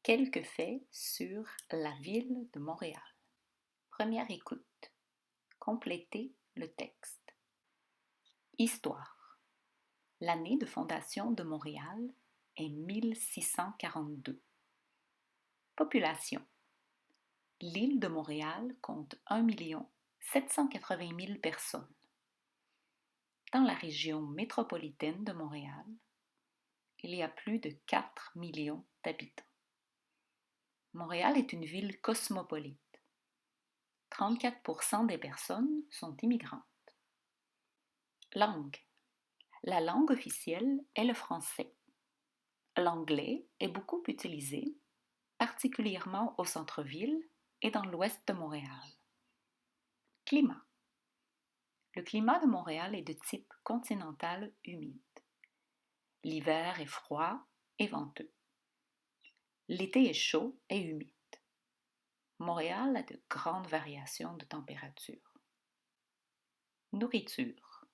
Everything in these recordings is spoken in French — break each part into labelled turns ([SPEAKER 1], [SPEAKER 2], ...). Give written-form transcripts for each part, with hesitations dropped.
[SPEAKER 1] Quelques faits sur la ville de Montréal. Première écoute. Complétez le texte. Histoire. L'année de fondation de Montréal est 1642. Population. L'île de Montréal compte 1 780 000 personnes. Dans la région métropolitaine de Montréal, il y a plus de 4 millions d'habitants. Montréal est une ville cosmopolite. 34% des personnes sont immigrantes. Langue. La langue officielle est le français. L'anglais est beaucoup utilisé, particulièrement au centre-ville et dans l'ouest de Montréal. Climat. Le climat de Montréal est de type continental humide. L'hiver est froid et venteux. L'été est chaud et humide. Montréal a de grandes variations de température. Nourriture.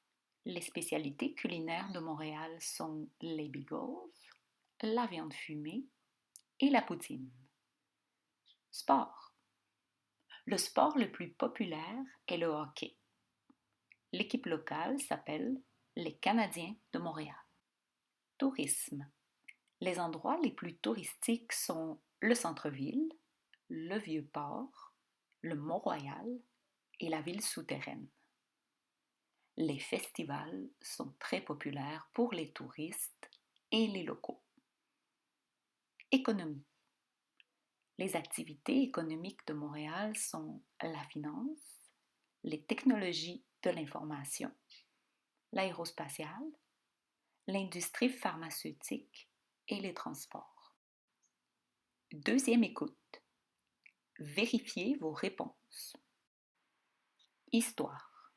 [SPEAKER 1] Les spécialités culinaires de Montréal sont les bagels, la viande fumée et la poutine. Sport. Le sport le plus populaire est le hockey. L'équipe locale s'appelle les Canadiens de Montréal. Tourisme. Les endroits les plus touristiques sont le centre-ville, le Vieux-Port, le Mont-Royal et la ville souterraine. Les festivals sont très populaires pour les touristes et les locaux. Économie. Les activités économiques de Montréal sont la finance, les technologies de l'information, l'aérospatiale, l'industrie pharmaceutique et les transports. Deuxième écoute. Vérifiez vos réponses. Histoire.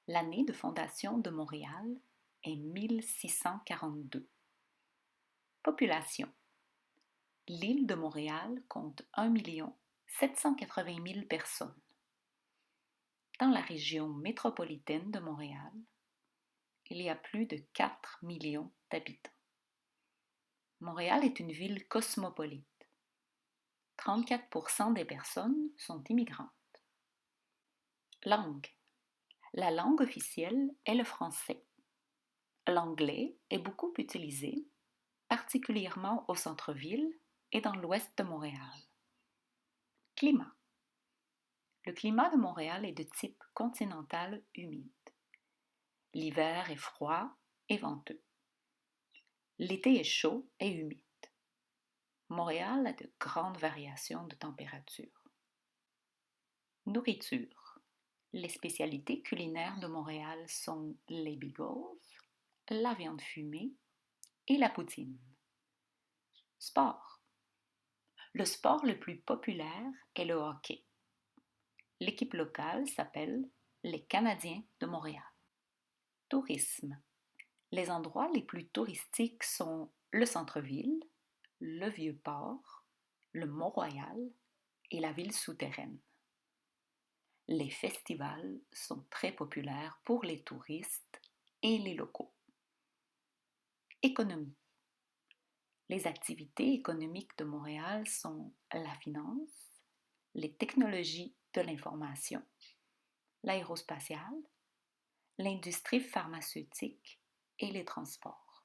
[SPEAKER 1] L'année de fondation de Montréal est 1642. Population. L'île de Montréal compte 1 780 000 personnes. Dans la région métropolitaine de Montréal, il y a plus de 4 millions d'habitants. Montréal est une ville cosmopolite. 34% des personnes sont immigrantes. Langue. La langue officielle est le français. L'anglais est beaucoup utilisé, particulièrement au centre-ville et dans l'ouest de Montréal. Climat. Le climat de Montréal est de type continental humide. L'hiver est froid et venteux. L'été est chaud et humide. Montréal a de grandes variations de température. Nourriture. Les spécialités culinaires de Montréal sont les bagels, la viande fumée et la poutine. Sport. Le sport le plus populaire est le hockey. L'équipe locale s'appelle les Canadiens de Montréal. Tourisme. Les endroits les plus touristiques sont le centre-ville, le Vieux-Port, le Mont-Royal et la ville souterraine. Les festivals sont très populaires pour les touristes et les locaux. Économie. Les activités économiques de Montréal sont la finance, les technologies de l'information, l'aérospatiale, l'industrie pharmaceutique et les transports.